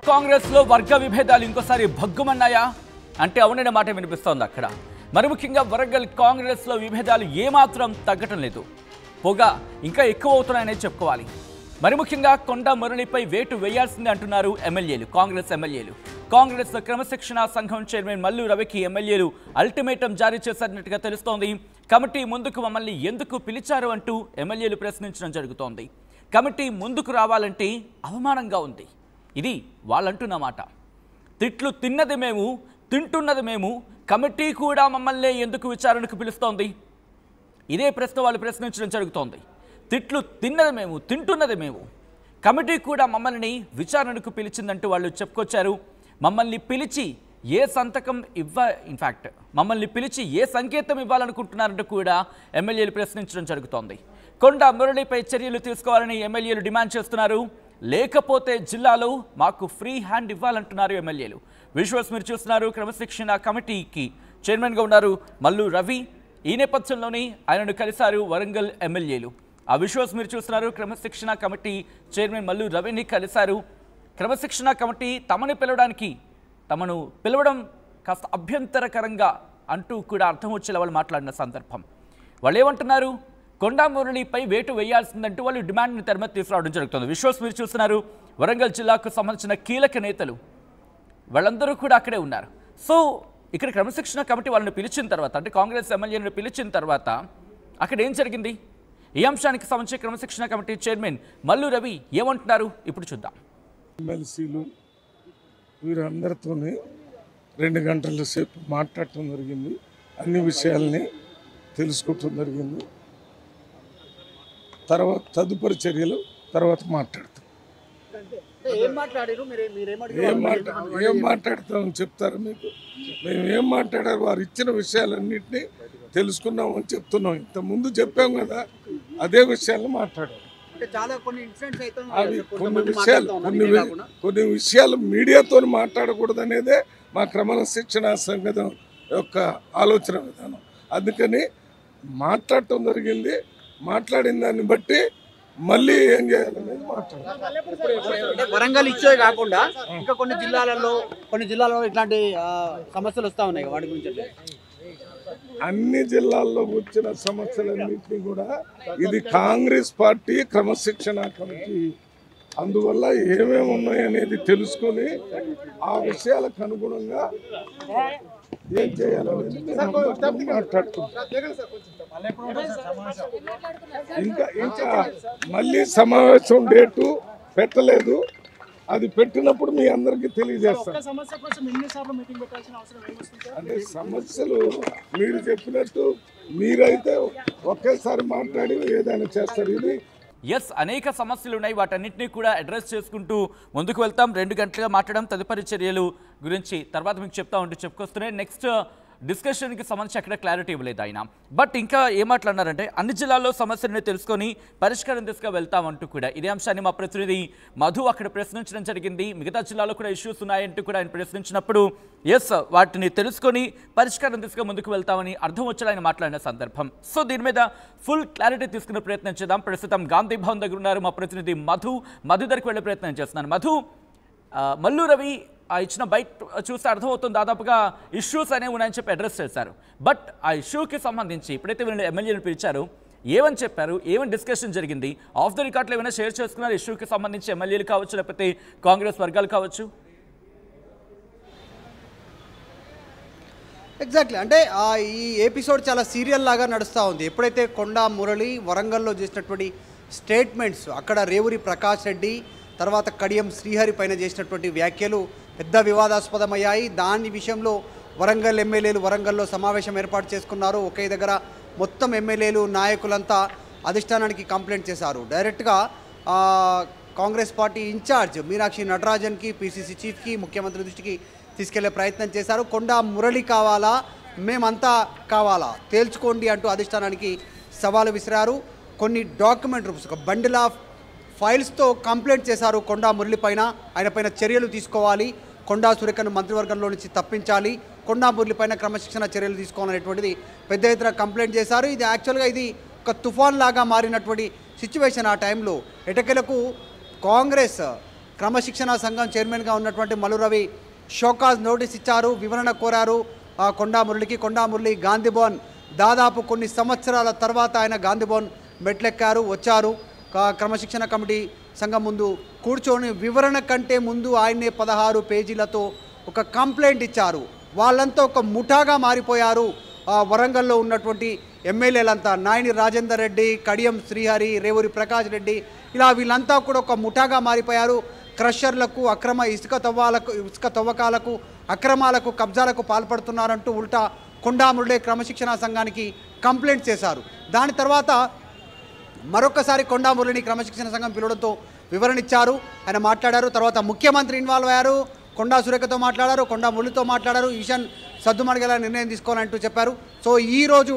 కాంగ్రెస్లో వర్గ విభేదాలు ఇంకోసారి భగ్గుమన్నాయా అంటే అవుననే మాట వినిపిస్తోంది అక్కడ. మరి ముఖ్యంగా వరంగల్ కాంగ్రెస్లో విభేదాలు ఏమాత్రం తగ్గటం లేదు, పొగ ఇంకా ఎక్కువ అవుతున్నాయనే చెప్పుకోవాలి. మరి ముఖ్యంగా కొండ మురళిపై వేటు వేయాల్సిందే అంటున్నారు ఎమ్మెల్యేలు, కాంగ్రెస్ ఎమ్మెల్యేలు. కాంగ్రెస్ క్రమశిక్షణ సంఘం చైర్మన్ మల్లు రవికి ఎమ్మెల్యేలు అల్టిమేటం జారీ చేశారన్నట్టుగా తెలుస్తోంది. కమిటీ ముందుకు మమ్మల్ని ఎందుకు పిలిచారు అంటూ ఎమ్మెల్యేలు ప్రశ్నించడం జరుగుతోంది. కమిటీ ముందుకు రావాలంటే అవమానంగా ఉంది, ఇది వాళ్ళంటున్న మాట. తిట్లు తిన్నది మేము, తింటున్నది మేము, కమిటీ కూడా మమ్మల్ని ఎందుకు విచారణకు పిలుస్తోంది? ఇదే ప్రశ్న వాళ్ళు ప్రశ్నించడం జరుగుతోంది. తిట్లు తిన్నది మేము, తింటున్నది మేము, కమిటీ కూడా మమ్మల్ని విచారణకు పిలిచిందంటూ వాళ్ళు చెప్పుకొచ్చారు. మమ్మల్ని పిలిచి ఏ సంతకం మమ్మల్ని పిలిచి ఏ సంకేతం ఇవ్వాలనుకుంటున్నారంటూ కూడా ఎమ్మెల్యేలు ప్రశ్నించడం జరుగుతోంది. కొండ మురళిపై చర్యలు తీసుకోవాలని ఎమ్మెల్యేలు డిమాండ్ చేస్తున్నారు. లేకపోతే జిల్లాలో మాకు ఫ్రీ హ్యాండ్ ఇవ్వాలంటున్నారు ఎమ్మెల్యేలు. విజువల్స్ మీరు చూస్తున్నారు. క్రమశిక్షణ కమిటీకి చైర్మన్గా ఉన్నారు మల్లు రవి. ఈ నేపథ్యంలోనే ఆయనను కలిశారు వరంగల్ ఎమ్మెల్యేలు. ఆ విజువల్స్ మీరు చూస్తున్నారు. క్రమశిక్షణ కమిటీ చైర్మన్ మల్లు రవిని కలిశారు. క్రమశిక్షణ కమిటీ తమను పిలవడం కాస్త అభ్యంతరకరంగా అంటూ కూడా అర్థం వచ్చేలా వాళ్ళు మాట్లాడిన సందర్భం. వాళ్ళు ఏమంటున్నారు? కొండా మురళిపై వేటు వేయాల్సిందంటూ వాళ్ళు డిమాండ్ని తెరమతి తీసుకురావడం జరుగుతుంది. విజువల్స్ మీరు చూస్తున్నారు. వరంగల్ జిల్లాకు సంబంధించిన కీలక నేతలు వాళ్ళందరూ కూడా అక్కడే ఉన్నారు. సో ఇక్కడ క్రమశిక్షణ కమిటీ వాళ్ళని పిలిచిన తర్వాత, అంటే కాంగ్రెస్ ఎమ్మెల్యేలను పిలిచిన తర్వాత అక్కడ ఏం జరిగింది? ఈ అంశానికి సంబంధించి క్రమశిక్షణ కమిటీ చైర్మన్ మల్లు రవి ఏమంటున్నారు ఇప్పుడు చూద్దాం. ఎమ్మెల్సీలు వీరందరితోనే 2 గంటల సేపు మాట్లాడటం జరిగింది. అన్ని విషయాల్ని తెలుసుకోవటం జరిగింది. తర్వాత తదుపరి చర్యలు తర్వాత మాట్లాడతాం. ఏం మాట్లాడతామని చెప్తారు మీకు? మేము ఏం మాట్లాడారు, వారు ఇచ్చిన విషయాలన్నింటినీ తెలుసుకున్నామని చెప్తున్నాం. ఇంతకుముందు చెప్పాం కదా, అదే విషయాలు మాట్లాడారు. అవి కొన్ని విషయాలు మీడియాతో మాట్లాడకూడదు అనేదే మా క్రమశిక్షణ సంఘం యొక్క ఆలోచన విధానం. అందుకని మాట్లాడటం జరిగింది. మాట్లాడిన దాన్ని బట్టి మళ్ళీ ఏం చేయాలనేది మాట్లాడాలి. వరంగల్ ఇచ్చే కాకుండా ఇంకా కొన్ని జిల్లాలలో ఇట్లాంటి సమస్యలు వస్తూ ఉన్నాయి. వాటి గురించి అన్ని జిల్లాల్లో వచ్చిన సమస్యలన్నింటినీ కూడా ఇది కాంగ్రెస్ పార్టీ క్రమశిక్షణ కమిటీ, అందువల్ల ఏమేమి ఉన్నాయనేది తెలుసుకొని ఆ విషయాలకు అనుగుణంగా ఏం చేయాలనేది మాట్లాడుకుంటాం. ఇంకా మళ్ళీ సమావేశం డేటు పెట్టలేదు. అది పెట్టినప్పుడు మీ అందరికీ తెలియజేస్తాం. అంటే సమస్యలు మీరు చెప్పినట్టు మీరైతే ఒకేసారి మాట్లాడి ఏదైనా చేస్తారు. ఇది అనేక సమస్యలు ఉన్నాయి, వాటన్నింటినీ కూడా అడ్రస్ చేసుకుంటూ ముందుకు వెళ్తాం. 2 గంటలుగా మాట్లాడడం, తదుపరి చర్యలు గురించి తర్వాత మీకు చెప్పుకొస్తున్నాయి. నెక్స్ట్ డిస్కషన్కి సంబంధించి అక్కడ క్లారిటీ ఇవ్వలేదు ఆయన. బట్ ఇంకా ఏం మాట్లాడినారంటే అన్ని జిల్లాల్లో సమస్యలను తెలుసుకొని పరిష్కారం దిశగా వెళ్తామంటూ కూడా ఇదే అంశాన్ని మా ప్రతినిధి మధు అక్కడ ప్రశ్నించడం జరిగింది. మిగతా జిల్లాలో కూడా ఇష్యూస్ ఉన్నాయంటూ కూడా ఆయన ప్రశ్నించినప్పుడు వాటిని తెలుసుకొని పరిష్కారం దిశగా ముందుకు వెళ్తామని అర్థం వచ్చేలా ఆయన మాట్లాడిన సందర్భం. సో దీని మీద ఫుల్ క్లారిటీ తీసుకునే ప్రయత్నం చేద్దాం. ప్రస్తుతం గాంధీ భవన్ దగ్గర ఉన్నారు మా ప్రతినిధి మధు దగ్గరికి వెళ్ళే ప్రయత్నం చేస్తున్నాను. మధు, మల్లు రవి ఇచ్చిన బైట్ చూస్తే అర్థమవుతుంది, దాదాపుగా ఇష్యూస్ అనేవి ఉన్నాయని చెప్పి అడ్రస్ చేశారు. బట్ ఆ ఇష్యూకి సంబంధించి ఇప్పుడైతే వీళ్ళు ఎమ్మెల్యేలు పిలిచారు, ఏమని చెప్పారు, ఏమని డిస్కషన్ జరిగింది, ఆఫ్ ద రికార్డులో ఏమైనా షేర్ చేసుకున్నారు ఇష్యూకి సంబంధించి ఎమ్మెల్యేలు కావచ్చు, లేకపోతే కాంగ్రెస్ వర్గాలు కావచ్చు? ఎగ్జాక్ట్లీ, అంటే ఈ ఎపిసోడ్ చాలా సీరియల్ లాగా నడుస్తూ ఉంది. ఎప్పుడైతే కొండా మురళి వరంగల్లో చేసినటువంటి స్టేట్మెంట్స్, అక్కడ రేవూరి ప్రకాష్ రెడ్డి తర్వాత కడియం శ్రీహరి పైన చేసినటువంటి వ్యాఖ్యలు పెద్ద వివాదాస్పదమయ్యాయి. దాని విషయంలో వరంగల్ ఎమ్మెల్యేలు వరంగల్లో సమావేశం ఏర్పాటు చేసుకున్నారు. ఒకే దగ్గర మొత్తం ఎమ్మెల్యేలు నాయకులంతా అధిష్టానానికి కంప్లైంట్ చేశారు. డైరెక్ట్గా కాంగ్రెస్ పార్టీ ఇన్ఛార్జ్ మీనాక్షి నటరాజన్కి, పిసిసి చీఫ్కి, ముఖ్యమంత్రి దృష్టికి తీసుకెళ్లే ప్రయత్నం చేశారు. కొండా మురళి కావాలా, మేమంతా కావాలా, తేల్చుకోండి అంటూ అధిష్టానానికి సవాలు విసిరారు. కొన్ని డాక్యుమెంట్ రూప్స్, ఒక బండిల్ ఆఫ్ ఫైల్స్తో కంప్లైంట్ చేశారు కొండా మురళి పైన. ఆయన పైన చర్యలు తీసుకోవాలి, కొండా సురేఖను మంత్రివర్గంలో నుంచి తప్పించాలి, కొండా మురళి పైన క్రమశిక్షణ చర్యలు తీసుకోవాలనేటువంటిది పెద్ద ఎత్తున కంప్లైంట్ చేశారు. ఇది యాక్చువల్గా ఒక తుఫాన్ లాగా మారినటువంటి సిచ్యువేషన్. ఆ టైంలో ఎటకెలకు కాంగ్రెస్ క్రమశిక్షణ సంఘం చైర్మన్గా ఉన్నటువంటి మల్లు రవి షోకాజ్ నోటీస్ ఇచ్చారు, వివరణ కోరారు కొండా మురళికి. కొండా మురళి గాంధీభవన్ దాదాపు కొన్ని సంవత్సరాల తర్వాత ఆయన గాంధీభవన్ మెట్లెక్కారు, వచ్చారు. క్రమశిక్షణ కమిటీ సంఘం ముందు కూర్చొని వివరణ కంటే ముందు ఆయనే 16 పేజీలతో ఒక కంప్లైంట్ ఇచ్చారు. వాళ్ళంతా ఒక ముఠాగా మారిపోయారు. వరంగల్లో ఉన్నటువంటి ఎమ్మెల్యేలంతా నాయని రాజేందర్ రెడ్డి, కడియం శ్రీహరి, రేవూరి ప్రకాష్ రెడ్డి, ఇలా వీళ్ళంతా కూడా ఒక ముఠాగా మారిపోయారు. క్రషర్లకు, అక్రమ ఇసుక తవ్వకాలకు, అక్రమాలకు, కబ్జాలకు పాల్పడుతున్నారంటూ ఉల్టా కొండా మురళి క్రమశిక్షణ సంఘానికి కంప్లైంట్ చేశారు. దాని తర్వాత మరొకసారి కొండా మురళిని క్రమశిక్షణ సంఘం పిలవడంతో వివరణ ఇచ్చారు, ఆయన మాట్లాడారు. తర్వాత ముఖ్యమంత్రి ఇన్వాల్వ్ అయ్యారు, కొండా సురేఖతో మాట్లాడారు, కొండా మురళితో మాట్లాడారు, ఈశాన్ సద్దుమణిగేలా నిర్ణయం తీసుకోవాలంటూ చెప్పారు. సో ఈరోజు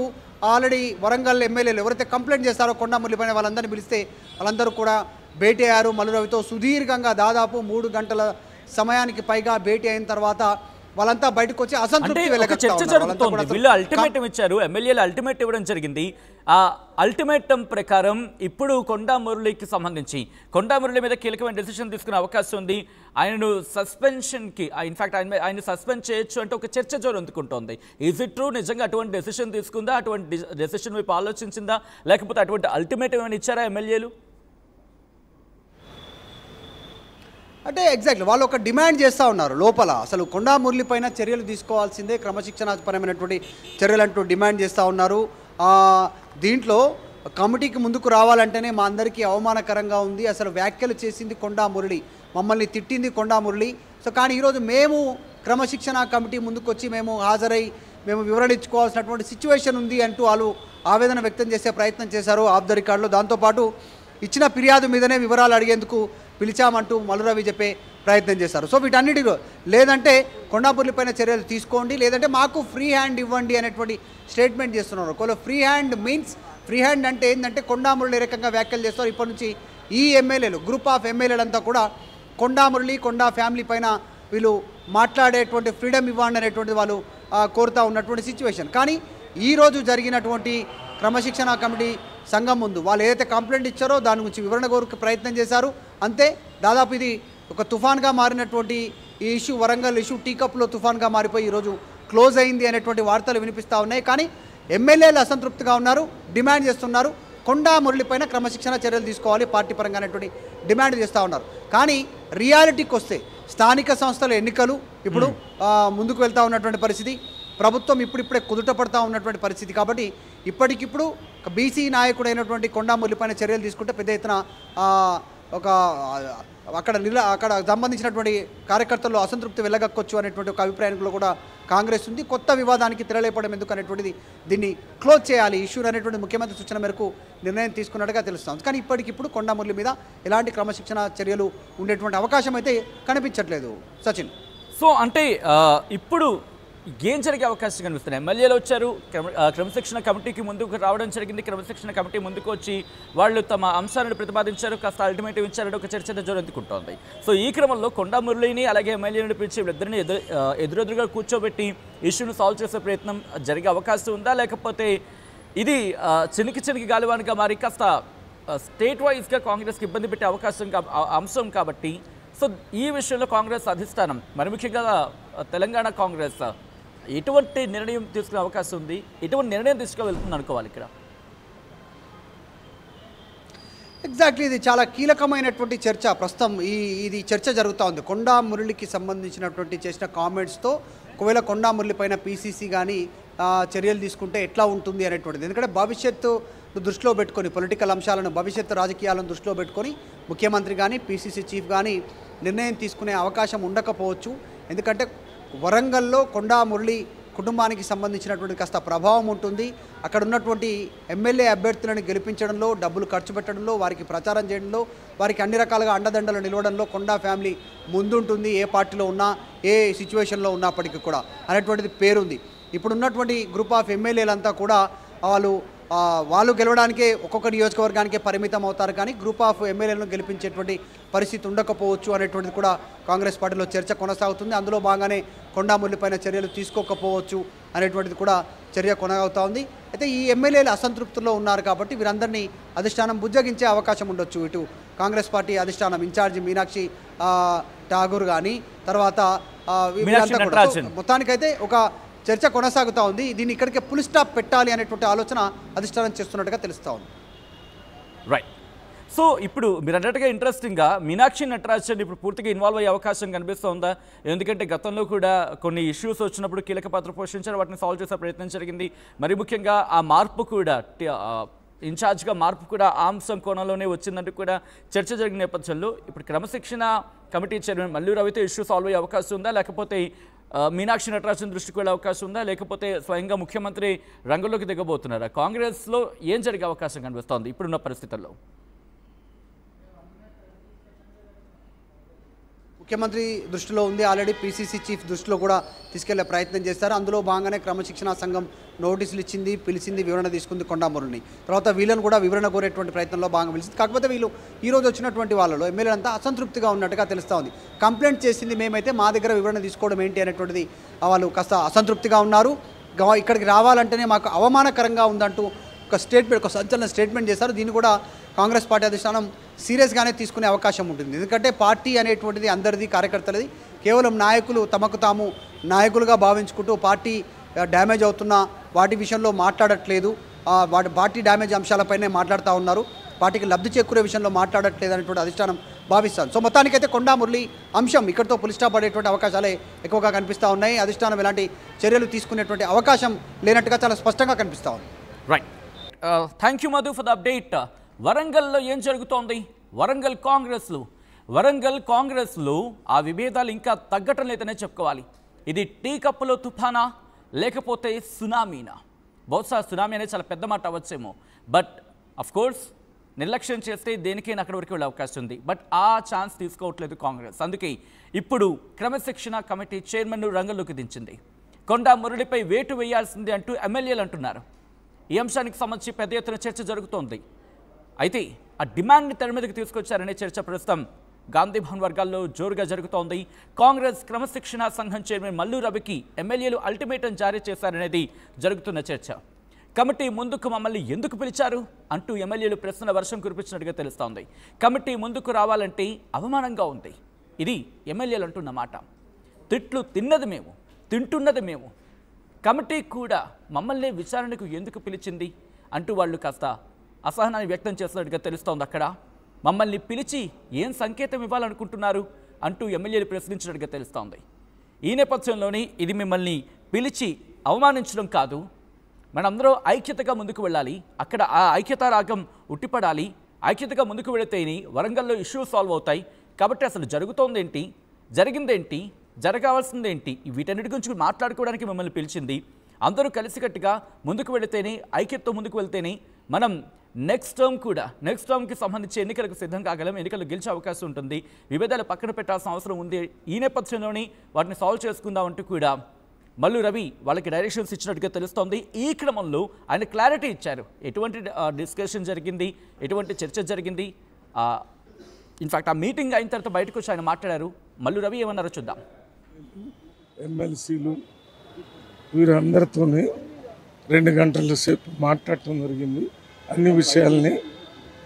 ఆల్రెడీ వరంగల్ ఎమ్మెల్యేలు ఎవరైతే కంప్లైంట్ చేస్తారో కొండా మురళి పైన వాళ్ళందరినీ పిలిస్తే వాళ్ళందరూ కూడా భేటీ అయ్యారు. మల్లు రవితో సుదీర్ఘంగా దాదాపు 3 గంటల సమయానికి పైగా భేటీ అయిన తర్వాత వాళ్ళంతా బయటకు వచ్చి అసంతృప్తి చర్చ జరుగుతోంది. వీళ్ళు అల్టిమేటం ఇచ్చారు, ఎమ్మెల్యేలు అల్టిమేట్ ఇవ్వడం జరిగింది. ఆ అల్టిమేటం ప్రకారం ఇప్పుడు కొండా మురళికి సంబంధించి కొండా మురళి మీద కీలకమైన డెసిషన్ తీసుకునే అవకాశం ఉంది. ఆయనను సస్పెన్షన్కి, ఇన్ఫాక్ట్ ఆయన సస్పెండ్ చేయొచ్చు అంటే ఒక చర్చ జోరందుకుంటోంది. Is it true? నిజంగా అటువంటి డెసిషన్ తీసుకుందా? అటువంటి డెసిషన్ వైపు ఆలోచించిందా? లేకపోతే అటువంటి అల్టిమేటం ఏమైనా ఇచ్చారా ఎమ్మెల్యేలు? అంటే ఎగ్జాక్ట్లీ వాళ్ళు ఒక డిమాండ్ చేస్తూ ఉన్నారు లోపల. అసలు కొండా మురళి పైన చర్యలు తీసుకోవాల్సిందే, క్రమశిక్షణాపరమైనటువంటి చర్యలు అంటూ డిమాండ్ చేస్తూ ఉన్నారు. దీంట్లో కమిటీకి ముందుకు రావాలంటేనే మా అందరికీ అవమానకరంగా ఉంది. అసలు వ్యాఖ్యలు చేసింది కొండా మురళి, మమ్మల్ని తిట్టింది కొండా మురళి. సో కానీ ఈరోజు మేము క్రమశిక్షణ కమిటీ ముందుకు వచ్చి మేము హాజరై మేము వివరణ ఇచ్చుకోవాల్సినటువంటి సిచ్యువేషన్ ఉంది అంటూ వాళ్ళు ఆవేదన వ్యక్తం చేసే ప్రయత్నం చేశారు ఆఫ్ ద రికార్డులో. దాంతోపాటు ఇచ్చిన ఫిర్యాదు మీదనే వివరాలు అడిగేందుకు పిలిచామంటూ మల్లు రవి చెప్పే ప్రయత్నం చేశారు. సో వీటన్నిటిలో లేదంటే కొండా మురళి పైన చర్యలు తీసుకోండి, లేదంటే మాకు ఫ్రీ హ్యాండ్ ఇవ్వండి అనేటువంటి స్టేట్మెంట్ చేస్తున్నారు. ఒకవేళ free hand means, free hand అంటే ఏంటంటే కొండా మురళి ఏ రకంగా వ్యాఖ్యలు చేస్తారు, ఇప్పటి నుంచి ఈ ఎమ్మెల్యేలు, గ్రూప్ ఆఫ్ ఎమ్మెల్యేలంతా కూడా కొండా మురళి, కొండా ఫ్యామిలీ పైన వీళ్ళు మాట్లాడేటువంటి ఫ్రీడమ్ ఇవ్వండి అనేటువంటి వాళ్ళు కోరుతూ ఉన్నటువంటి సిచ్యువేషన్. కానీ ఈరోజు జరిగినటువంటి క్రమశిక్షణ కమిటీ సంఘం ముందు వాళ్ళు ఏదైతే కంప్లైంట్ ఇచ్చారో దాని గురించి వివరణ కోరిక ప్రయత్నం చేశారు. అంతే, దాదాపు ఇది ఒక తుఫాన్గా మారినటువంటి ఈ ఇష్యూ, వరంగల్ ఇష్యూ టీ కప్లో తుఫాన్గా మారిపోయి ఈరోజు క్లోజ్ అయింది అనేటువంటి వార్తలు వినిపిస్తూ ఉన్నాయి. కానీ ఎమ్మెల్యేలు అసంతృప్తిగా ఉన్నారు, డిమాండ్ చేస్తున్నారు. కొండా మురళి పైన క్రమశిక్షణ చర్యలు తీసుకోవాలి పార్టీ పరంగా అనేటువంటి డిమాండ్ చేస్తూ ఉన్నారు. కానీ రియాలిటీకి వస్తే స్థానిక సంస్థల ఎన్నికలు ఇప్పుడు ముందుకు వెళ్తూ ఉన్నటువంటి పరిస్థితి, ప్రభుత్వం ఇప్పుడిప్పుడే కుదుట పడుతూ ఉన్నటువంటి పరిస్థితి. కాబట్టి ఇప్పటికిప్పుడు బీసీ నాయకుడైనటువంటి కొండా మురళి పైన చర్యలు తీసుకుంటే పెద్ద ఎత్తున ఒక అక్కడ సంబంధించినటువంటి కార్యకర్తల్లో అసంతృప్తి వెళ్ళగక్కొచ్చు అనేటువంటి ఒక అభిప్రాయంలో కూడా కాంగ్రెస్ ఉంది. కొత్త వివాదానికి తెరలేపడం ఎందుకు అనేటువంటిది, దీన్ని క్లోజ్ చేయాలి ఇష్యూ అనేటువంటి ముఖ్యమంత్రి సూచన మేరకు నిర్ణయం తీసుకున్నట్టుగా తెలుస్తుంది. కానీ ఇప్పటికిప్పుడు కొండా మురళి మీద ఎలాంటి క్రమశిక్షణ చర్యలు ఉండేటువంటి అవకాశం అయితే కనిపించట్లేదు. సచిన్, సో అంటే ఇప్పుడు ఏం జరిగే అవకాశం కనిపిస్తున్నాయి? ఎమ్మెల్యేలు వచ్చారు, క్రమశిక్షణ కమిటీకి ముందుకు రావడం జరిగింది. క్రమశిక్షణ కమిటీ ముందుకు వచ్చి వాళ్ళు తమ అంశాలను ప్రతిపాదించారు, కాస్త అల్టిమేటివ్ ఇచ్చారని ఒక చర్చ జోరెత్తుకుంటోంది. సో ఈ క్రమంలో కొండా మురళిని అలాగే ఎమ్మెల్యేని పిలిచి వీళ్ళిద్దరిని ఎదురెదురుగా కూర్చోబెట్టి ఇష్యూను సాల్వ్ చేసే ప్రయత్నం జరిగే అవకాశం ఉందా? లేకపోతే ఇది చినికి గాలివానిగా మారి కాస్త స్టేట్ వైజ్గా కాంగ్రెస్కి ఇబ్బంది పెట్టే అంశం కాబట్టి సో ఈ విషయంలో కాంగ్రెస్ అధిష్టానం, మరి ముఖ్యంగా తెలంగాణ కాంగ్రెస్ ఎటువంటి నిర్ణయం తీసుకునే అవకాశం ఉంది, ఎటువంటి నిర్ణయం తీసుకువెళ్తుంది అనుకోవాలి ఇక్కడ? ఎగ్జాక్ట్లీ, ఇది చాలా కీలకమైనటువంటి చర్చ ప్రస్తుతం ఇది చర్చ జరుగుతూ ఉంది. కొండా మురళికి సంబంధించినటువంటి చేసిన కామెంట్స్తో ఒకవేళ కొండా మురళి పైన పీసీసీ కానీ చర్యలు తీసుకుంటే ఎట్లా ఉంటుంది అనేటువంటిది. ఎందుకంటే భవిష్యత్తు దృష్టిలో పెట్టుకొని, పొలిటికల్ అంశాలను, భవిష్యత్తు రాజకీయాలను దృష్టిలో పెట్టుకొని ముఖ్యమంత్రి కానీ పీసీసీ చీఫ్ కానీ నిర్ణయం తీసుకునే అవకాశం ఉండకపోవచ్చు. ఎందుకంటే వరంగల్లో కొండా మురళి కుటుంబానికి సంబంధించినటువంటి కాస్త ప్రభావం ఉంటుంది. అక్కడ ఉన్నటువంటి ఎమ్మెల్యే అభ్యర్థులను గెలిపించడంలో, డబ్బులు ఖర్చు పెట్టడంలో, వారికి ప్రచారం చేయడంలో, వారికి అన్ని రకాలుగా అండదండలు నిలవడంలో కొండా ఫ్యామిలీ ముందుంటుంది. ఏ పార్టీలో ఉన్నా, ఏ సిచ్యువేషన్లో ఉన్నప్పటికీ కూడా అనేటువంటిది పేరుంది. ఇప్పుడు ఉన్నటువంటి గ్రూప్ ఆఫ్ ఎమ్మెల్యేలంతా కూడా వాళ్ళు గెలవడానికే ఒక్కొక్క నియోజకవర్గానికే పరిమితం అవుతారు, కానీ గ్రూప్ ఆఫ్ ఎమ్మెల్యేలను గెలిపించేటువంటి పరిస్థితి ఉండకపోవచ్చు అనేటువంటిది కూడా కాంగ్రెస్ పార్టీలో చర్చ కొనసాగుతుంది. అందులో భాగంగానే కొండా మురళి పైన చర్యలు తీసుకోకపోవచ్చు అనేటువంటిది కూడా చర్య కొనసాగుతూ ఉంది. అయితే ఈ ఎమ్మెల్యేలు అసంతృప్తిలో ఉన్నారు కాబట్టి వీరందరినీ అధిష్టానం బుజ్జగించే అవకాశం ఉండొచ్చు. ఇటు కాంగ్రెస్ పార్టీ అధిష్టానం ఇన్ఛార్జి మీనాక్షి ఠాగూర్ కానీ తర్వాత మొత్తానికైతే ఒక చర్చ కొనసాగుతూ ఉంది. దీన్ని ఇక్కడికే ఫుల్ స్టాప్ పెట్టాలి అనేటువంటి ఆలోచన అధిష్టానం చేస్తున్నట్టుగా తెలుస్తూ ఉంది. రైట్. సో ఇప్పుడు మీరు అన్నట్టుగా ఇంట్రెస్టింగ్గా మీనాక్షి నటరాజన్ ఇప్పుడు పూర్తిగా ఇన్వాల్వ్ అయ్యే అవకాశం కనిపిస్తుందా? ఎందుకంటే గతంలో కూడా కొన్ని ఇష్యూస్ వచ్చినప్పుడు కీలక పాత్ర పోషించారు, వాటిని సాల్వ్ చేసే ప్రయత్నం జరిగింది. మరి ముఖ్యంగా ఆ మార్పు కూడా ఇన్ఛార్జ్గా మార్పు కూడా ఆ అంశం కోణంలోనే వచ్చిందంటూ కూడా చర్చ జరిగిన నేపథ్యంలో ఇప్పుడు క్రమశిక్షణ కమిటీ చైర్మన్ మల్లు రవితో ఇష్యూ సాల్వ్ అయ్యే అవకాశం ఉందా, లేకపోతే మీనాక్షి నటరాజన్ దృష్టికి వెళ్ళే అవకాశం ఉందా, లేకపోతే స్వయంగా ముఖ్యమంత్రి రంగంలోకి దిగబోతున్నారా? కాంగ్రెస్లో ఏం జరిగే అవకాశం కనిపిస్తోంది ఇప్పుడున్న పరిస్థితుల్లో? ముఖ్యమంత్రి దృష్టిలో ఉంది, ఆల్రెడీ పీసీసీ చీఫ్ దృష్టిలో కూడా తీసుకెళ్లే ప్రయత్నం చేస్తారు. అందులో భాగంగానే క్రమశిక్షణ సంఘం నోటీసులు ఇచ్చింది, పిలిచింది, వివరణ తీసుకుంది కొండామురళిని. తర్వాత వీళ్ళని కూడా వివరణ కోరేటువంటి ప్రయత్నంలో భాగంగా పిలిచింది. కాకపోతే వీళ్ళు ఈరోజు వచ్చినటువంటి వాళ్ళలో ఎమ్మెల్యేలంతా అసంతృప్తిగా ఉన్నట్టుగా తెలుస్తూ ఉంది. కంప్లైంట్ చేసింది మేమైతే, మా దగ్గర వివరణ తీసుకోవడం ఏంటి అనేటువంటిది వాళ్ళు కాస్త అసంతృప్తిగా ఉన్నారు. ఇక్కడికి రావాలంటేనే మాకు అవమానకరంగా ఉందంటూ ఒక స్టేట్మెంట్, ఒక సంచలన స్టేట్మెంట్ చేశారు. దీన్ని కూడా కాంగ్రెస్ పార్టీ అధిష్టానం సీరియస్గానే తీసుకునే అవకాశం ఉంటుంది. ఎందుకంటే పార్టీ అనేటువంటిది అందరిది, కార్యకర్తలది. కేవలం నాయకులు తమకు తాము నాయకులుగా భావించుకుంటూ పార్టీ డ్యామేజ్ అవుతున్న వాటి విషయంలో మాట్లాడట్లేదు, పార్టీ డ్యామేజ్ అంశాలపైనే మాట్లాడుతూ ఉన్నారు, పార్టీకి లబ్ధి చేకూరే విషయంలో మాట్లాడట్లేదు అనేటువంటి అధిష్టానం భావిస్తాను. సో మొత్తానికైతే కొండామురళి అంశం ఇక్కడితో పులి స్టాప్ పడేటువంటి అవకాశాలే ఎక్కువగా కనిపిస్తూ ఉన్నాయి. అధిష్టానం ఎలాంటి చర్యలు తీసుకునేటువంటి అవకాశం లేనట్టుగా చాలా స్పష్టంగా కనిపిస్తూ ఉంది. Right. Thank you Madhu for the update. వరంగల్లో ఏం జరుగుతోంది? వరంగల్ కాంగ్రెస్లో ఆ విభేదాలు ఇంకా తగ్గటం లేదనే చెప్పుకోవాలి. ఇది టీ కప్పులో తుఫానా లేకపోతే సునామీనా? బహుశా సునామీ అనేది చాలా పెద్ద మాట అవ్వచ్చేమో, బట్ అఫ్ కోర్స్ నిర్లక్ష్యం చేస్తే దేనికైనా అక్కడి వరకు వెళ్ళే అవకాశం ఉంది. బట్ ఆ ఛాన్స్ తీసుకోవట్లేదు కాంగ్రెస్. అందుకే ఇప్పుడు క్రమశిక్షణ కమిటీ చైర్మన్ను రంగంలోకి దించింది. కొండా మురళిపై వేటు వేయాల్సిందే అంటూ ఎమ్మెల్యేలు అంటున్నారు. ఈ అంశానికి సంబంధించి పెద్ద ఎత్తున చర్చ జరుగుతోంది. అయితే ఆ డిమాండ్ని తెర మీదకి తీసుకొచ్చారనే చర్చ ప్రస్తుతం గాంధీ భవన్ వర్గాల్లో జోరుగా జరుగుతోంది. కాంగ్రెస్ క్రమశిక్షణ సంఘం చైర్మన్ మల్లు రవికి ఎమ్మెల్యేలు అల్టిమేటం జారీ చేశారనేది జరుగుతున్న చర్చ. కమిటీ ముందుకు మమ్మల్ని ఎందుకు పిలిచారు అంటూ ఎమ్మెల్యేలు ప్రశ్నల వర్షం కురిపించినట్టుగా తెలుస్తోంది. కమిటీ ముందుకు రావాలంటే అవమానంగా ఉంది, ఇది ఎమ్మెల్యేలు అంటున్న మాట. తిట్లు తిన్నది మేము, తింటున్నది మేము, కమిటీ కూడా మమ్మల్ని విచారణకు ఎందుకు పిలిచింది అంటూ వాళ్ళు కాస్త అసహనాన్ని వ్యక్తం చేస్తున్నట్టుగా తెలుస్తోంది. అక్కడ మమ్మల్ని పిలిచి ఏం సంకేతం ఇవ్వాలనుకుంటున్నారు అంటూ ఎమ్మెల్యేలు ప్రశ్నించినట్టుగా తెలుస్తోంది. ఈ నేపథ్యంలోనే ఇది మిమ్మల్ని పిలిచి అవమానించడం కాదు, మనందరూ ఐక్యతగా ముందుకు వెళ్ళాలి, అక్కడ ఆ ఐక్యతా రాగం ఉట్టిపడాలి, ఐక్యతగా ముందుకు వెళితేని వరంగల్లో ఇష్యూస్ సాల్వ్ అవుతాయి. కాబట్టి అసలు జరుగుతోందేంటి, జరిగిందేంటి, జరగాల్సిందేంటి, వీటన్నిటి గురించి మాట్లాడుకోవడానికి మిమ్మల్ని పిలిచింది. అందరూ కలిసికట్టుగా ముందుకు వెళితేనే, ఐక్యతతో ముందుకు వెళ్తేనే మనం నెక్స్ట్ టర్మ్కి సంబంధించి ఎన్నికలకు సిద్ధం కాగలం, ఎన్నికలు గెలిచే అవకాశం ఉంటుంది. విభేదాలు పక్కన పెట్టాల్సిన అవసరం ఉంది. ఈ నేపథ్యంలోని వాటిని సాల్వ్ చేసుకుందాం అంటూ కూడా మల్లు రవి వాళ్ళకి డైరెక్షన్స్ ఇచ్చినట్టుగా తెలుస్తోంది. ఈ క్రమంలో ఆయన క్లారిటీ ఇచ్చారు, ఎటువంటి డిస్కషన్ జరిగింది, ఎటువంటి చర్చ జరిగింది. ఇన్ఫ్యాక్ట్ ఆ మీటింగ్ అయిన తర్వాత బయటకు వచ్చి ఆయన మాట్లాడారు. మల్లు రవి ఏమన్నారో చూద్దాం. ఎమ్మెల్సీలు వీరందరితోనే 2 గంటల సేపు మాట్లాడటం జరిగింది, అన్ని విషయాల్ని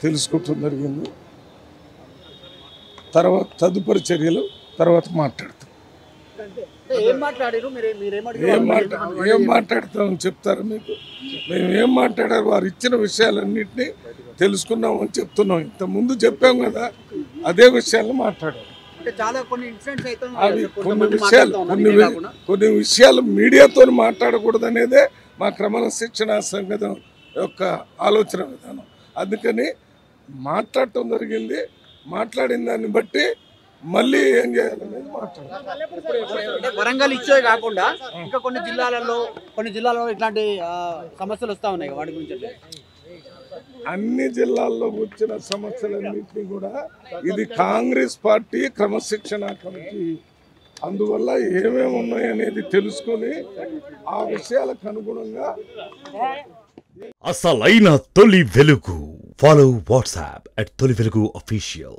తెలుసుకోవటం జరిగింది. తర్వాత తదుపరి చర్యలు తర్వాత మాట్లాడతాం. ఏం మాట్లాడతామని చెప్తారు మీకు? మేము ఏం మాట్లాడారు, వారు ఇచ్చిన విషయాలన్నింటినీ తెలుసుకున్నామని చెప్తున్నాం. ఇంతకుముందు చెప్పాం కదా, అదే విషయాలను మాట్లాడారు. కొన్ని విషయాలు మీడియాతో మాట్లాడకూడదు అనేదే మా క్రమశిక్షణ సంఘం యొక్క ఆలోచన విధానం. అందుకని మాట్లాడటం జరిగింది, మాట్లాడిన దాన్ని బట్టి మళ్ళీ ఏం చేయాలనేది మాట్లాడాలి. వరంగల్ ఇచ్చే కాకుండా ఇంకా కొన్ని జిల్లాలలో ఇట్లాంటి సమస్యలు వస్తూ ఉన్నాయి, వాటి గురించి అన్ని జిల్లాల్లో వచ్చిన సమస్యలన్నింటినీ కూడా ఇది కాంగ్రెస్ పార్టీ క్రమశిక్షణ కమిటీ, అందువల్ల ఏమేమి ఉన్నాయనేది తెలుసుకొని ఆ విషయాలకు అనుగుణంగా అసలైన తొలి వెలుగు. ఫాలో వాట్సాప్ @తొలి వెలుగు official.